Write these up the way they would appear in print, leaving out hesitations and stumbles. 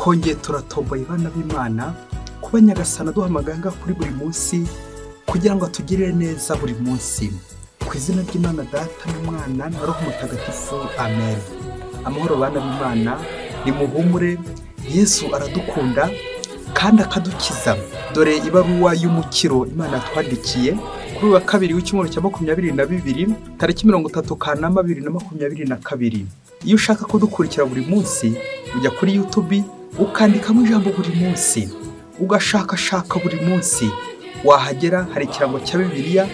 twongeye turatomboye bana b'Imana kuba Nyagasana duhamaganga kuri buri munsi kugira ngo atugirire neza buri munsi. Ku izina ry'Imana Data n'Umwana na Roho Mutagatifu, amen. Amahoro bana b'Imana, ni muhumure, Yesu aradukunda kandi akadukiza. Dore ibaruwa y'umukiro Imana twandikiye kuri wa kabiri w'icyumweru cya 22 tariki 30 Kanama 2022. Iyo ushaka kudukurikira buri munsi ujya kuri YouTube ukandikamo ijambo buri munsi, ugashakashaka buri munsi, wahagera hari ikirango cya Bibiliya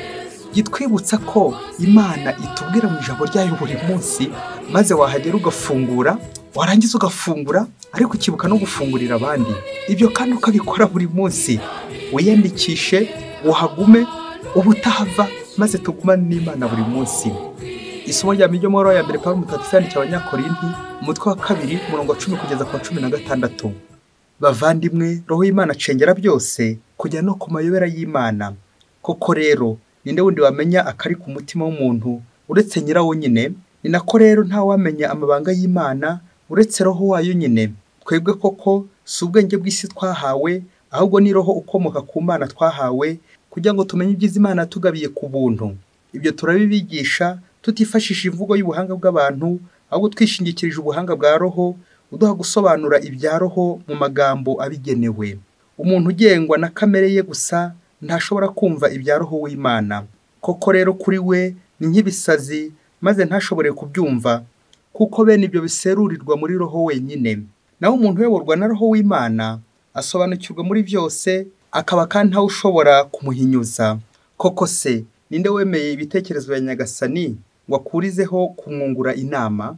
gitwibutsa ko Imana itubwira mu ijambo ryayo buri munsi, maze wahagera ugafungura, warangiza ugafungura ariko ukibuka no gufungurira abandi. Ibyo kandi ukabikora buri munsi, wiyandikishe, uhagume, ubutahava, maze tugumane n'Imana buri munsi. Isomo rya Mijomoro ya mbere Pawulo Mutagatifu yandikiye Abanyakorinti, umutwe wa 2 umurongo wa 10 kugeza ku 16. Bavandimwe, Roho y'Imana acengera byose kujya no ku mayobera y'Imana. Koko rero ninde wundi wamenya akari ku mutima w'umuntu uretse nyirawo nyine? Ni nako rero nta wamenya amabanga y'Imana uretse Roho wayo nyine. Twebwe koko si ubwenge bw'isi twahawe, ahubwo ni Roho ukomoka ku Mana twahawe, kugira ngo tumenye ibyiza Imana yatugabiye ku buntu. Ibyo turabibigisha tutifashisha imvugo y'ubuhanga bw'abantu, ahubwo twishingikirije ubuhanga bwa Roho uduha gusobanura ibya Roho mu magambo abigenewe. Umuntu ugengwa na kamere ye gusa ntashobora kumva ibya Roho w'Imana. Koko rero kuri we ni nk'ibisazi, maze ntashobore kubyumva, kuko bene ibyo biserurirwa muri Roho wenyine. Naho umuntu uyoborwa na Roho w'Imana asobanukirwa muri byose, akaba kandi ntawe ushobora kumuhinyuza. Koko se ninde wemeye ibitekerezo bya Nyagasani ngo akurizeho kumwungura inama?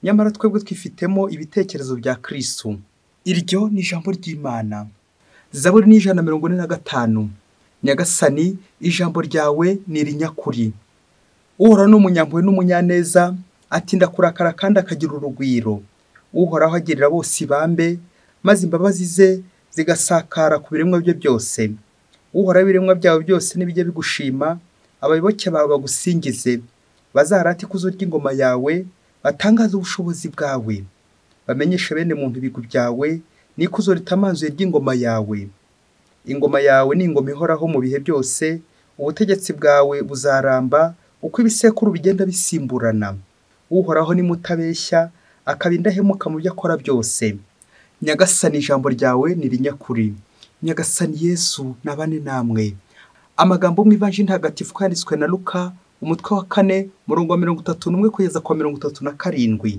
Nyamara twebwe twifitemo ibitekerezo bya Kristo. Iryo ni ijambo ry'Imana. Zaburi ni 145. Nyagasani, ijambo ryawe ni irinyakuri. Uhora n'umunyampuhwe n'umunyaneza, atinda kurakara kandi akagira urugwiro. Uhoraho agirira bose ibambe, maze imbabazi ze zigasakara ku biremwa bye byose. Uhoraho ibiremwa byawe byose nibijye bigushima, abayoboke bawe bagusingize, bazarate ikuzo ry'ingoma yawe, batangaza ubushobozi bwawe. Bamenyeshe bene muntu ibigwi byawe, n'ikuzo ritamanzuye ry'ingoma yawe. Ingoma yawe ni ingoma ihoraho mu bihe byose, ubutegetsi bwawe buzaramba uko ibisekuru bigenda bisimburana. Uhoraho ni mutabeshya, akaba indahemuka mu byo akora byose. Nyagasani, ijambo ryawe ni irinyakuri. Nyagasani Yesu nabane namwe. Amagambo mu Ivanjili ntagatifu yanditswe na Luka, umutwe wa 4 umurongo wa 31 kugeza ku 37.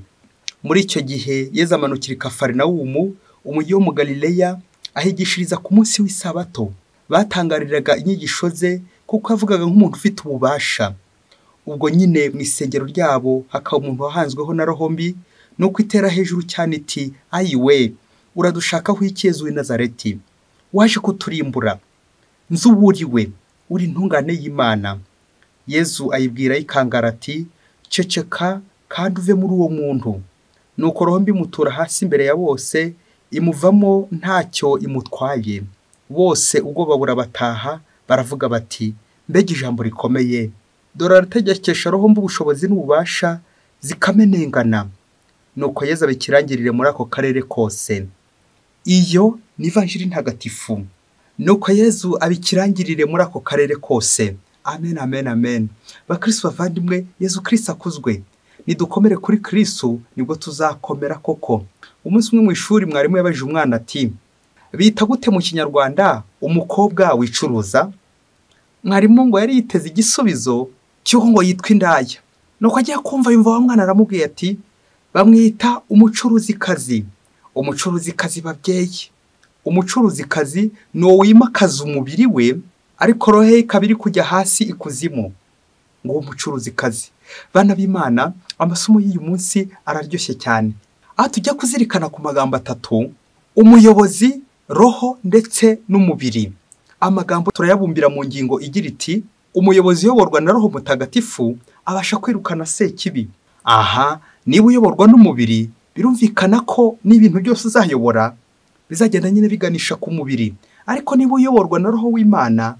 Muri icyo gihe Yesu amanukira i Kafarinawumu, umujyi wo mu Galileya, ahigishiriza ku munsi w'isabato. Batangariraga inyigisho ze kuko avugaga nk'umuntu ufite ububasha. Ubwo nyine mu isengero ryabo hakaba umuntu wahanzweho na roho mbi, nuko itera hejuru cyane iti, ayiwe, uradushakaho iki Yezu w'i Nazareti? Waje kuturimbura? Nzuburiwe, uri intungane y'Imana. Yezu ayibwira ikangara ati, ceceka kandi uve muri uwo muntu. Nuko roho mbi mutura hasi imbere ya bose, imuvamo ntacyo imutwaye. Bose ubwo babura bataha, baravuga bati, mbega ijambo rikomeye. Dore arategekesha roho mbi ubushobozi n'ububasha, zikamenengana. Nuko Yezu abikirangirire muri ako karere kose. Iyo ni Ivanjili ntagatifu. Nuko Yezu abikirangirire muri ako karere kose. Amen, amen, amen. Bakristo bavandimwe, Yezu Kristo akuzwe. Nidukomere kuri Kristo nibwo tuzakomera koko. Umunsi umwe mu ishuri mwarimu yabajije umwana ati, bita gute mu Kinyarwanda umukobwa wicuruza? Mwarimu ngo yari yiteze igisubizo cy'uko ngo yitwa indaya. Nuko agiye kumva yumva wa mwana aramubwiye ati, bamwita umucuruzikazi. Umucuruzikazi babyeyi. Umucuruzikazi ni uwo wimakaza umubiri we, ariko roho ye kabiri kujya hasi ikuzimu. Ngo umucuruzikazi. Bana b'Imana, amasomo y'uyu munsi araryoshye cyane. Aha tujya kuzirikana ku magambo 3: umuyobozi, roho ndetse n'umubiri. Amagambo turayabumbira mu ngingo igira iti, umuyobozi uyoborwa na Roho Mutagatifu abasha kwirukana sekibi. Aha, niba uyoborwa n'umubiri, birumvikana ko n'ibintu byose uzayobora bizagenda nyine biganisha ku mubiri. Ariko niba uyoborwa na Roho w'Imana,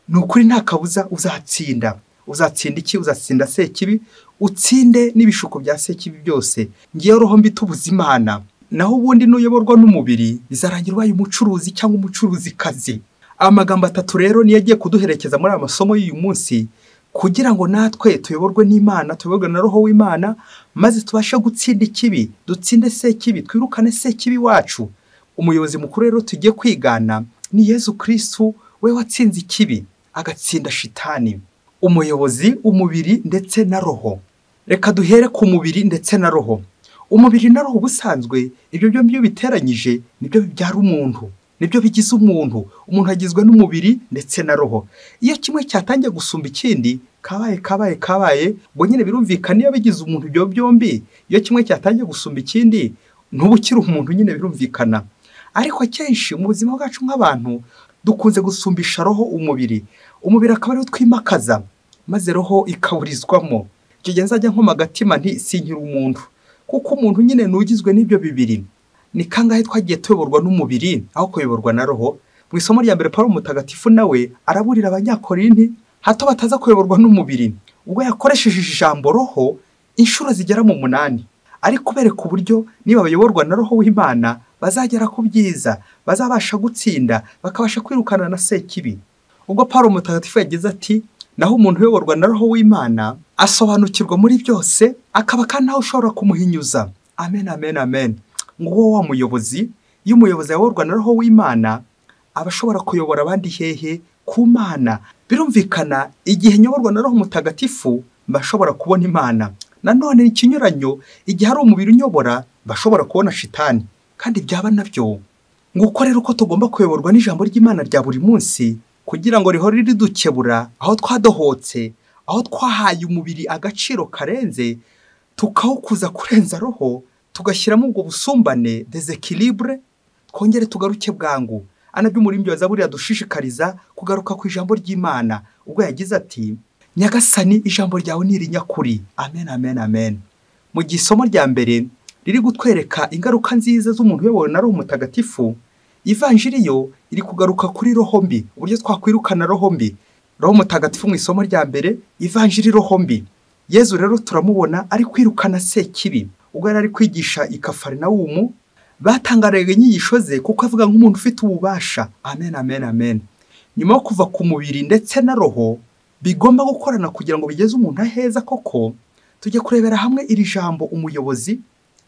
ni ukuri nta kabuza uzatsinda. Uzatsinda iki? Uzatsinda sekibi, utsinde n'ibishuko bya sekibi byose. Ngiye roho mbi tubuza Imana. naho ubundi nuyoborwa n'umubiri bizarangira ubaye umucuruzi cyangwa umucuruzikazi. Amagambo atatu rero niyo agiye kuduherekeza muri aya masomo y'uyu munsi kugira ngo natwe tuyoborwe n'Imana, tuyoborwe na Roho w'Imana, maze tubashe gutsinda ikibi, dutsinde sekibi, twirukane sekibi wacu. Umuyobozi mukuru rero tugiye kwigana ni Yesu Kristo, we watsinze ikibi agatsinda shitani. Umuyobozi, umubiri ndetse na roho. Reka duhere ku mubiri ndetse na roho. Umubiri na roho busanzwe ibyo byombi biteranyije nibyo bibyara umuntu, nibyo bigize umuntu. Umuntu agizwe n'umubiri ndetse na roho. Iyo kimwe cyatangiye gusumba ikindi, kabaye ngo nyine birumvikana iyo bigize umuntu ibyo byombi. Iyo kimwe cyatangiye gusumba ikindi, ntubukire umuntu nyine birumvikana. Ariko akenshi mu buzima bwacu nk'abantu dukunze gusumbisha roho umubiri. Umubiri akaba ariwo twimakaza, maze roho ikaburizwamo. Icyo gihe nzajya nkoma agatima nti sinkira umuntu, kuko umuntu nyine nugizwe n'ibyo bibiri. Ni kangahe twagiye tuyoborwa n'umubiri aho kuyoborwa na roho? Mu isomo rya mbere Pawulo mutagatifu nawe araburira abanyakorinti hato bataza kuyoborwa n'umubiri, ubwo yakoresheje ijambo roho inshuro zigera mu 8, ari kubereka uburyo niba bayoborwa na Roho w'Imana bazagera ku byiza, bazabasha gutsinda, bakabasha kwirukana na sekibi. Ubwo Pawulo mutagatifu yagize ati, naho umuntu uyoborwa na Roho w'Imana asobanukirwa muri byose, akaba kandi nawe ushobora kumuhinyuza. Amen, amen, amen. Ngo wa muyobozi, iyo umuyobozi ayoborwa na Roho w'Imana aba ashobora kuyobora abandi hehe? Ku Mana. Birumvikana igihe nyoborwa na Roho mutagatifu mbashobora kubona Imana. Nanone ikinyuranyo, igihe ari umubiri unyobora bashobora kubona shitani, kandi byaba nabyo. Nguko rero uko tugomba kuyoborwa n'ijambo ry'Imana rya buri munsi, kugira ngo rihore ridukebura aho twadohotse, aho twahaye umubiri agaciro karenze, tukawukuza kurenza roho, tugashyiramo ubwo busumbane, deséquilibre, twongere tugaruke bwangu. Anabyo umurimbyi wa Zaburi yadushishikariza kugaruka ku ijambo ry'Imana, ubwo yagize ati, Nyagasani ijambo ryawe ni irinyakuri. Amen, amen, amen. Mu gisomo rya mbere riri gutwereka ingaruka nziza z'umuntu uyobowe na Roho mutagatifu, ivanjiri yo iri kugaruka kuri roho mbi, uburyo twakwirukana roho mbi. Roho mutagatifu mu isomo rya mbere, ivanjiri roho mbi. Yezu rero turamubona ari kwirukana sekibi. Ubwo yari ari kwigisha i Kafarinawumu, batangaraga inyigisho ze kuko avuga nk'umuntu ufite ububasha. Amen, amen, amen. Nyuma yo kuva ku mubiri ndetse na roho bigomba gukorana kugira ngo bigeze umuntu aheza koko, tujye kurebera hamwe iri jambo umuyobozi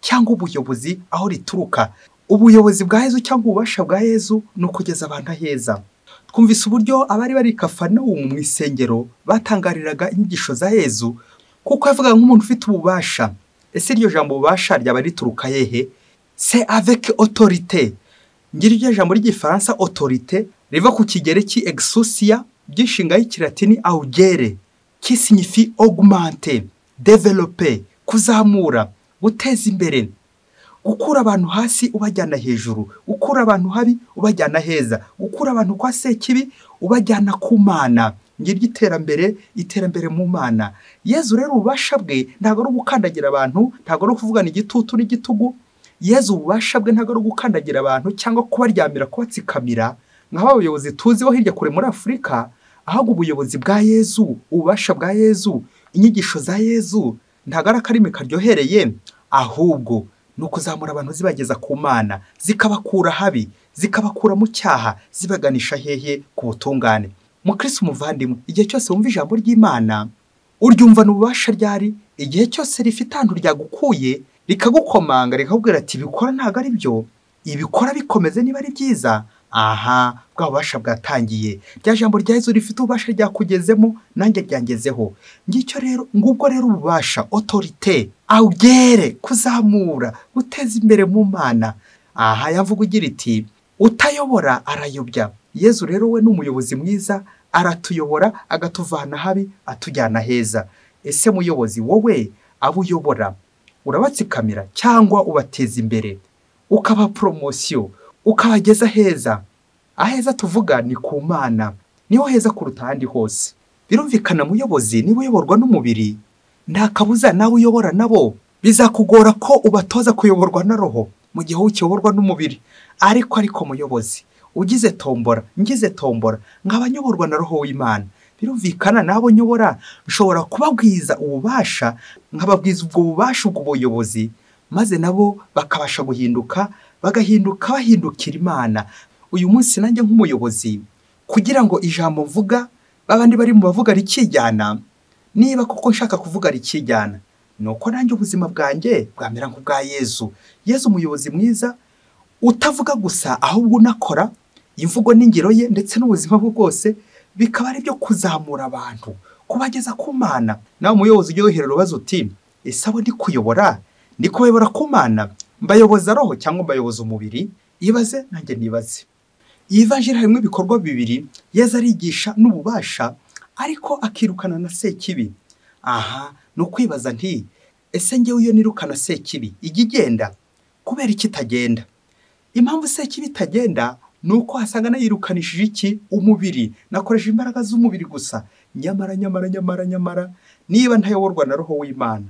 cyangwa ubuyobozi aho rituruka. Ubuyobozi bwa Yezu cyangwa ububasha bwa Yezu ni ukugeza abantu aheza. Twumvise uburyo abari bari Kafarinawumu mu isengero batangariraga inyigisho za Yezu kuko yavuga nk'umuntu ufite ububasha. Ese iryo jambo ububasha ryaba rituruka hehe? C'est avec autorité. Ngira iryo jambo ry'igifaransa autorité riva ku kigereki exousia by'inshinga y'ikilatini augere, qui signifie augmenter, développer, kuzamura, guteza imbere, gukura abantu hasi ubajyana hejuru, gukura abantu habi ubajyana heza, gukura abantu kwa sekibi ubajyana ku Mana. Ngira iterambere mu Mana. Yezu rero ububasha bwe ntago ari gukandagira abantu, ntago ari kuvugana igitutu n'igitugu. Yezu ububasha bwe ntago ari gukandagira abantu cyangwa kubaryamira, kubatsikamira nk'aba abayobozi tuziho hirya kure muri Afurika. Ahubwo ubuyobozi bwa Yezu, ububasha bwa Yezu, inyigisho za Yezu ntago ari akarimi karyohereye, ahubwo ni ukuzamura abantu zibageza ku Mana, zikabakura habi, zikabakura mu cyaha, zibaganisha hehe? Ku butungane. Mukristo umuvandimwe, igihe cyose wumva ijambo ry'Imana uryumva n'ububasha ryari, igihe cyose rifite ahantu ryagukuye rikagukomanga rikakubwira ati bikora ntago ari byo, ibikora bikomeze niba ari byiza. Aha, bwa bubasha bwatangiye. Rya jambo rya Yezu rifite ububasha ryakugezemo, nanjye ryangezeho. Ngicyo rero, ngubwo rero ububasha, autorité, augere, kuzamura, guteza imbere mu Mana. Aha yavuga ugira iti, utayobora arayobya. Yezu rero we n'umuyobozi mwiza, aratuyobora agatuvana habi atujyana heza. Ese muyobozi wowe abo uyobora urabatsikamira cyangwa ubateza imbere, ukaba promotion, ukabageza heza? Aheza tuvuga ni ku Mana, niho heza kuruta ahandi hose. Birumvikana muyobozi niba uyoborwa n'umubiri, nta kabuza nawe uyobora nabo bizakugora ko ubatoza kuyoborwa na roho mu gihe ukiyoborwa n'umubiri. Ariko muyobozi ugize tombora, ngize tombora, nk'abanyoborwa na Roho w'Imana, birumvikana nabo nyobora bishobora kubabwiza ububasha, nkababwiza ubwo bubasha ubwo buyobozi, maze nabo bakabasha guhinduka, bahindukira Imana. Uyu munsi nanjye nk'umuyobozi, kugira ngo ijambo mvuga babandi bari mu bavuga rikijyana, niba koko nshaka kuvuga rikijyana, nuko nanjye ubuzima bwanjye bwamera nk'ubwa Yezu. Yezu umuyobozi mwiza, utavuga gusa ahubwo unakora. Imvugo n'ingiro ye ndetse n'ubuzima bwe bwose bikaba ari byo kuzamura abantu, kubageza ku Mana. Nawe umuyobozi ujye wihera urubazo uti, ese abo ndi kuyobora, ndi kubayobora ku Mana, mbayoboza roho cyangwa mbayoboza umubiri? Ibaze nanjye nibaze. Iyi vanjiri harimo ibikorwa bibiri. Yezu arigisha n'ububasha, ariko akirukana na sekibi. Aha ni ukwibaza nti, ese njyewe iyo nirukana sekibi ijya igenda? Kubera iki itagenda? Impamvu sekibi itagenda ni uko hasanga nayirukanishije iki? Umubiri. Nakoresha imbaraga z'umubiri gusa. Nyamara niba ntayoborwa na roho w'Imana,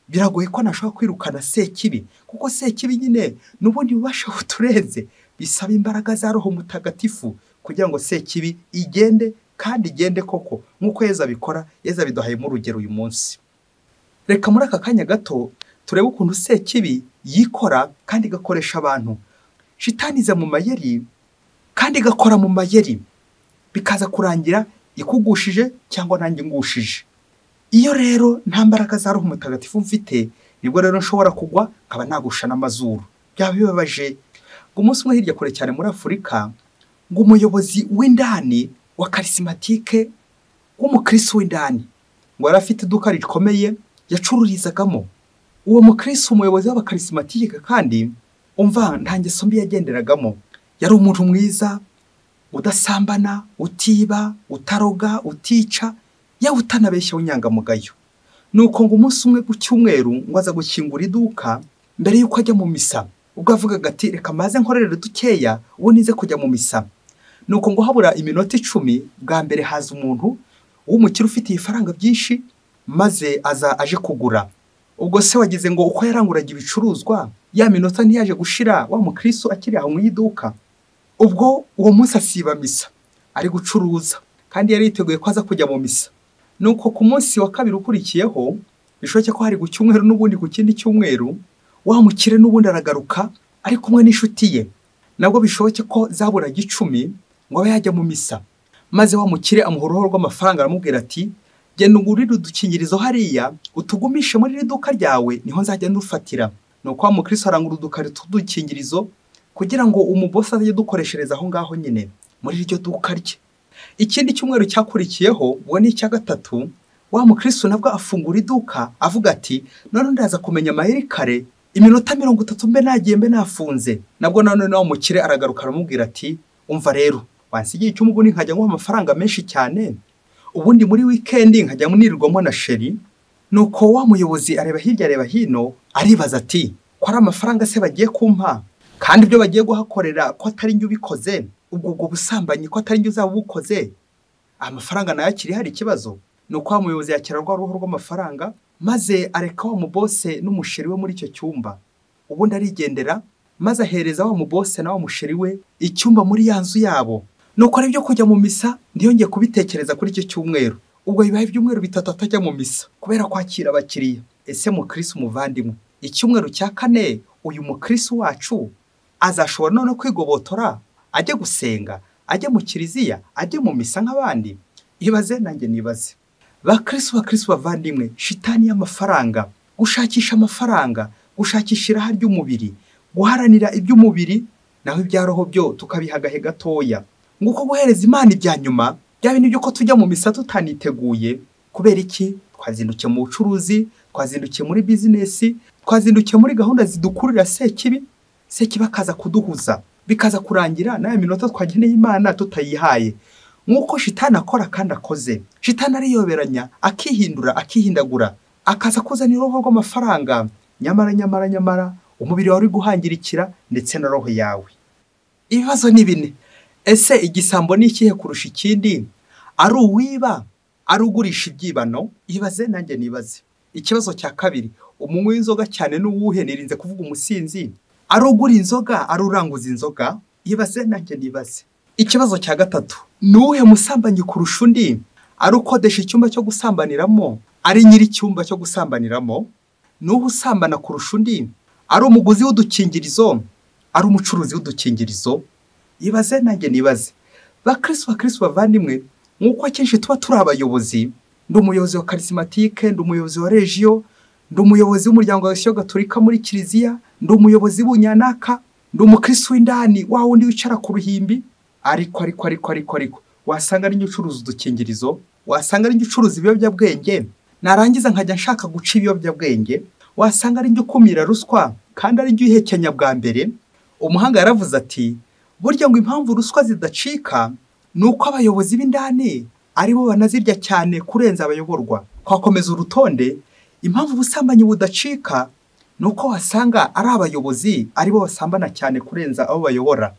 biragoye ko nashobora kwirukana sekibi, kuko sekibi nyine n'ubundi bubasha buturenze. Bisaba imbaraga za roho mutagatifu kugira ngo sekibi igende, kandi igende koko nk'uko Yezu abikora. Yezu abiduhayemo urugero uyu munsi. Reka muri aka kanya gato turebe ukuntu sekibi yikora kandi igakoresha abantu. Shitani iza mu mayeri kandi igakora mu mayeri, bikaza kurangira ikugushije cyangwa nanjye ngushije. Iyo rero nta mbaraga za roho mutagatifu mfite, nibwo rero nshobora kugwa nkaba nagusha n'amazuru. Byaba bibabaje. Umunsi umwe hirya kure cyane muri Afurika, ngo umuyobozi w'indani wa karisimatike w'umukristo w'indani, ngo yari afite iduka rikomeye yacururizagamo. Uwo mukristo umuyobozi w'abakarisimatike kandi umva nta ngeso mbi yagenderagamo. Yari umuntu mwiza, udasambana, utiba, utaroga, utica, yawe utanabeshya w'inyangamugayo. Nuko ngo umunsi umwe ku cyumweru ngo aza gukingura iduka mbere yuko ajya mu misa. Ubwo avugaga ati, reka maze nkorere dukeya ubu nize kujya mu misa. Nuko ngo habura iminota 10 bwa mbere haza umuntu w'umukire ufite ifaranga byinshi, maze aza aje kugura. Ubwo se wagize ngo uko yaranguraga ibicuruzwa, ya minota ntiyaje gushira wa mukristo akiri aho mu iduka. Ubwo uwo munsi asiba misa ari gucuruza, kandi yari yiteguye ko aza kujya mu misa. Nuko ku munsi wa kabiri ukurikiyeho, bishoboke ko hari ku cyumweru n'ubundi ku kindi cyumweru, wa mukire n'ubundi aragaruka ari kumwe n'inshuti ye. Nabwo bishoboke ko zaburaga 10 ngo abe yajya mu misa. Maze wa mukire amuha uruhu rw'amafaranga, aramubwira ati, genda ungurire udukingirizo hariya utugumishe muri iri duka ryawe, niho nzajya ndufatira. Nuko wa mukristo arangura udukarito tw'udukingirizo kugira ngo umubosi ajye dukoreshereza aho ngaho nyine muri iryo duka rye. Ikindi cyumweru cyakurikiyeho, ubwo ni icya gatatu, wa mukristo nabwo afungura iduka avuga ati, none ndaza kumenya amaheri kare, iminota 30 mbe nagiye mbe nafunze. Nabwo none wa mukire aragaruka aramubwira ati, umva rero wansigiye icyuma ubundi nkajya nguha amafaranga menshi cyane, ubundi muri weekend nkajya munirirwamo na sheri. Nuko wa muyobozi areba hirya areba hino, aribaza ati, ko ari amafaranga se bagiye kumpa, kandi ibyo bagiye guhakorera ko atari njye ubikoze, ubwo busambanyi ko atari njye uzaba ubukoze, amafaranga nayo akiri hari ikibazo. Nuko wa muyobozi yakira rwa ruhu rw'amafaranga, maze areka wa mubose n'umusheri we muri icyo cyumba. Ubundi arigendera, maze ahereza wa mubose na wa musheri we icyumba muri ya nzu yabo. Nuko ari byo kujya mu misa ndiyongeye kubitekereza kuri icyo cyumweru. Ubwo bibaye ibyumweru 3 atajya mu misa kubera kwakira abakiriya. Ese mukristo umuvandimwe, icyumweru cya 4 uyu mukristo wacu azashobora none kwigobotora, ajye gusenga, ajye mu kiliziya, ajye mu misa nk'abandi? Ibaze nanjye nibaze. Bakristo bavandimwe, shitani y'amafaranga, gushakisha amafaranga, gushakisha iraha ry'umubiri, guharanira iby'umubiri, naho ibya roho byo tukabihagahe gatoya. Nguko guhereza Imana ibya nyuma, bya bintu byo ko tujya mu misa tutaniteguye. Kubera iki? Twazindukiye mu bucuruzi, twazindukiye muri business, twazindukiye muri gahunda zidukurira sekibi akaza kuduhuza, bikaza kurangira nayo minota twageneye Imana tutayihaye. Nkuko shitani akora kandi akoze. Shitani ariyoberanya, akihindura, akihindagura, akaza kuzanira roho rw'amafaranga. Nyamara umubiri wawe uri guhangirikira ndetse na roho yawe. Ibibazo ni bine. Ese igisambo ni ikihe kurusha ikindi? Ari uwiba, ari ugurisha ibyibano? Ibaze nanjye nibaze. Ikibazo cya kabiri, umunywi w'inzoga cyane n'uwuhe? Nirinze kuvuga umusinzi. Ari ugura inzoga, ari uranguza inzoga? Ibaze nanjye nibaze. Ikibazo cya gatatu, nuhe musambanyi kurusha undi? Ari ukodesha icyumba cyo gusambaniramo, ari nyiri icyumba cyo gusambaniramo? Nuhe usambana kurusha undi? ari umuguzi w'udukingirizo, ari umucuruzi w'udukingirizo. Ibaze nanjye nibaze, bakristo bavandimwe, nk'uko akenshi tuba turi abayobozi, ndi umuyobozi wa charismatique, ndi umuyobozi wa regio, ndi umuyobozi w'umuryango wa Asiyo Gatolika muri kiliziya, ndi umuyobozi w'unyanaka, ndi umukristo w'indani wa wundi wicara ku ruhimbi. Ariko wasanga ari ucuruza udukingirizo, wasanga ari ucuruza ibiyobyabwenge, narangiza nkajya nshaka guca ibiyobyabwenge, wasanga ari ukumira ruswa kandi ari ihekenya bwa mbere. Umuhanga yaravuze ati, burya ngo impamvu ruswa zidacika nuko abayobozi b'indani aribo banazirya cyane kurenza abayoborwa. Kwakomeza urutonde, impamvu ubusambanyi budacika nuko wasanga ari abayobozi aribo basambana cyane kurenza abo bayobora.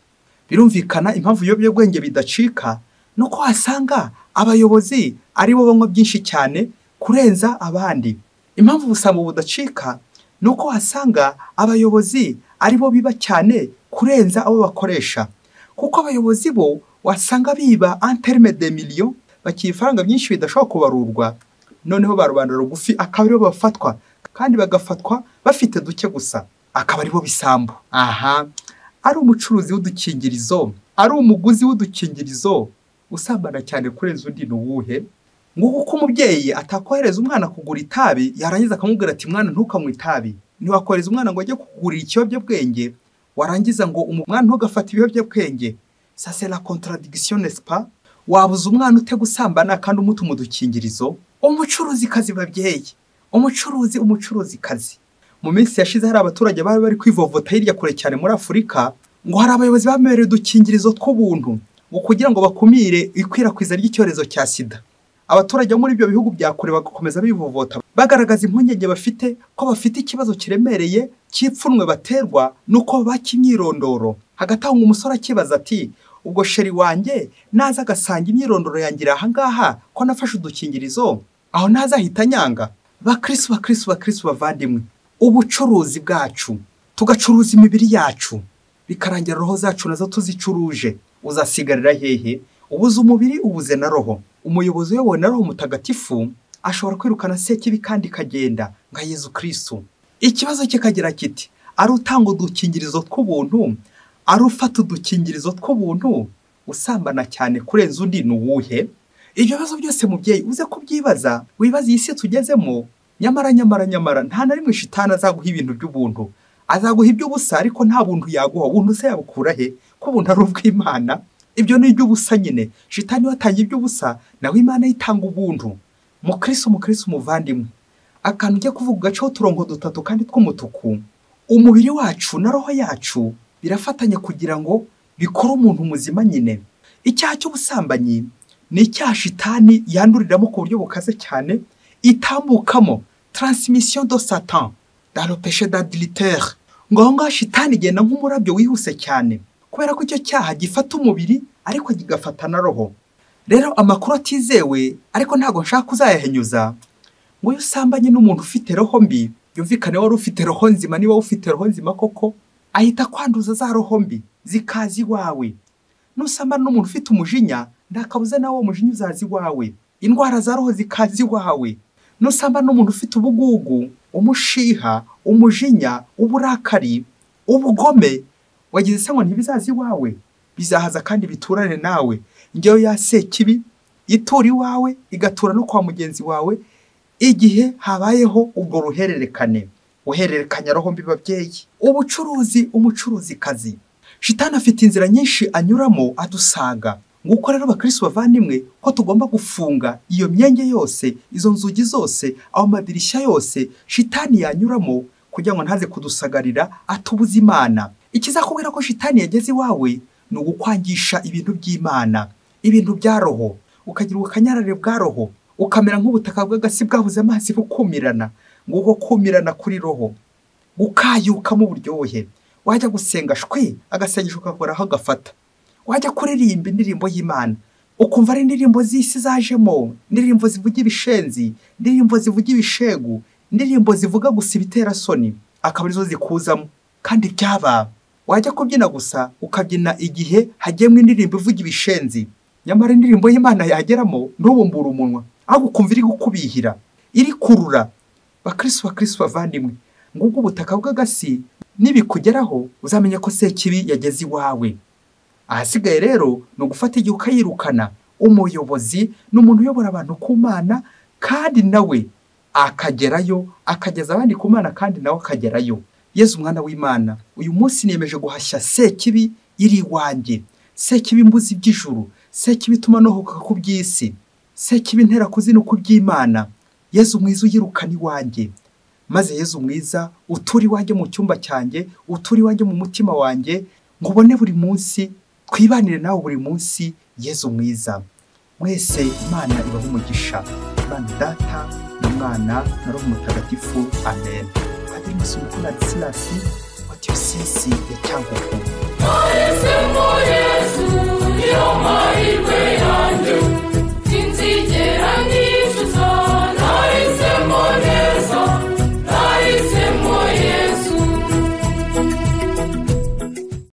Birumvikana impamvu ibiyobyabwenge bidacika nuko wasanga abayobozi aribo banywa byinshi cyane kurenza abandi. Impamvu ubusambo budacika nuko wasanga abayobozi aribo biba cyane kurenza abo bakoresha, kuko abayobozi bo wasanga biba en terme de millions, bakifaranga byinshi bidashobora kubarurwa, noneho barubanda rugufi akaba aribo bafatwa, kandi bagafatwa bafite duke gusa, akaba aribo bisambo. Aha, ari umucuruzi w'udukingirizo, ari umuguzi w'udukingirizo, usambana cyane kurenza undi n'uwuhe? Nguko umubyeyi atakohereza umwana kugura itabi, yarangiza akamubwira ati mwana ntukanywe itabi. Ntiwakohereza umwana ngo ajye kugurira ikiyobyabwenge, warangiza ngo umwana ntugafate ibiyobyabwenge. Ça c'est la contradiction, n'est-ce pas? Wabuza umwana ute gusambana kandi umutuma udukingirizo? Umucuruzi kazi babyeyi, umucuruzi kazi. Mu minsi yashize hari abaturage bari kwivovota hirya kure cyane muri Afurika, ngo hari abayobozi bamereye udukingirizo tw'ubuntu ngo kugira ngo bakumire ikwirakwiza ry'icyorezo cya sida. Abaturage muri ibyo bihugu bya kure bagakomeza bivovota, bagaragaza impungenge bafite ko bafite ikibazo kiremereye cy'ipfunwe baterwa nuko bakimyirondoro. Hagati aho umusore akibaza ati, ubwo sheri wanjye naza agasanga imyirondoro yangira aha ngaha ko nafashe udukingirizo, aho nazahita nyanga? Bakristo bavandimwe, ubucuruzi bwacu tugacuruza imibiri yacu, bikarangira roho zacu nazo tuzicuruje, uzasigarira hehe? Ubuze umubiri ubuze na roho. Umuyobozi uyobowe na roho mutagatifu ashobora kwirukana sekibi kandi kagenda nka Yezu Kristo. Ikibazo kikagira kiti, ari utanga udukingirizo tw'ubuntu, ari ufata udukingirizo tw'ubuntu, usambana cyane kurenza undi n'uwuhe? Ibyo bibazo byose mubyeyi uze kubyibaza, wibaza iyi si tugezemo. Nyamara nta na rimwe shitani azaguha ibintu by'ubuntu, azaguha iby'ubusa, ariko nta buntu yaguha. Ubuntu se yabukura he? Ko ubuntu ari ubw'Imana. Ibyo ni iby'ubusa nyine. Shitani watangiye iby'ubusa, nawe Imana yitanga ubuntu. Mukristo umuvandimwe, akantu ujye kuvuga gaceho uturongo dutatu kandi tw'umutuku. Umubiri wacu na roho yacu birafatanya kugira ngo bikore umuntu muzima nyine. Icyaha cy'ubusambanyi ni icyaha shitani yanduriramo ku buryo bukaze cyane, itambukamo transmission de Satan dans le péché d'adultère. Ngo shitani igenda nk'umurabyo wihuse cyane, kubera ko icyo cyaha gifata umubiri ariko kigafata na roho. Rero amakuru atizewe ariko ntago nshaka kuzayahenyuza, ngo usambanye n'umuntu ufite roho mbi, yumvikane wari ufite roho nzima. Niba ufite roho nzima koko, ahita kwanduza za roho mbi zikazi wawe. Nusambana n'umuntu ufite umujinya, ndakabuza nawe umujinya uzazi wawe, indwara za roho zikazi wawe. Nusambana n'umuntu ufite ubugugu, umushiha, umujinya, uburakari, ubugome, wagize se ngo ntibizazi wawe, bizahaza kandi biturane nawe. Ngeyo ya sekibi itura iwawe igatura no kwa mugenzi wawe igihe habayeho ubwo ruhererekane, uhererekanya roho mbi babyeyi. Umucuruzi kazi, shitani afite inzira nyinshi anyuramo adusaga. Nguko rero bakristo bavandimwe ko tugomba gufunga iyo myenge yose, izo nzugi zose, aho madirishya yose shitani yanyuramo, kugira ngo ntaze kudusagarira atubuza Imana. Ikizakubwira ko shitani yageze iwawe ni ugukwangisha ibintu by'Imana, ibintu bya roho, ukagira ubukanyarare bwa roho, ukamera nk'ubutaka bw'agasi bwabuze amazi bukumirana. Nguko kumirana kuri roho, gukayuka mu buryohe. Wajya gusenga shwe agasengesho kakoraho gafata, wajya kuririmba indirimbo y'Imana ukumva ari indirimbo z'isi zajemo, indirimbo zivuga ibishenzi, indirimbo zivuga ibishegu, indirimbo zivuga gusa ibitera soni, akaba arizo zikuzamo kandi byaba. Wajya kubyina gusa ukabyina igihe hagiyemo indirimbo ivuga ibishenzi, nyamara indirimbo y'Imana yageramo ntubumbura umunwa, ahubwo ukumva iri gukubihira, iri kurura. Bakristo bavandimwe, ngubwo ubutaka bw'agasi nibikugeraho uzamenye ko sekibi yageze iwawe. Ahasigaye rero ni ugufata igihe ukayirukana. Umuyobozi ni umuntu uyobora abantu ku Mana kandi nawe akagerayo, akageza abandi ku Mana kandi nawe akagerayo. Yesu umwana w'Imana, uyu munsi niyemeje guhashya sekibi iri iwanjye, sekibi imbuzi by'ijuru, sekibi ituma nohoka ku by'isi, sekibi intera kuzinuka by'Imana. Yesu mwiza uyirukana iwanjye, maze Yesu mwiza uturi iwanjye mu cyumba cyanjye, uturi iwanjye mu mutima wanjye, ngo ubone buri munsi, twibanire nawe buri munsi. Yesu mwiza, mwese Imana ibahe umugisha. Imana Data na Mwana na Roho Mutagatifu, amen. Padiri Masumbuko Ladislas wa Diyosezi ya Cyangugu.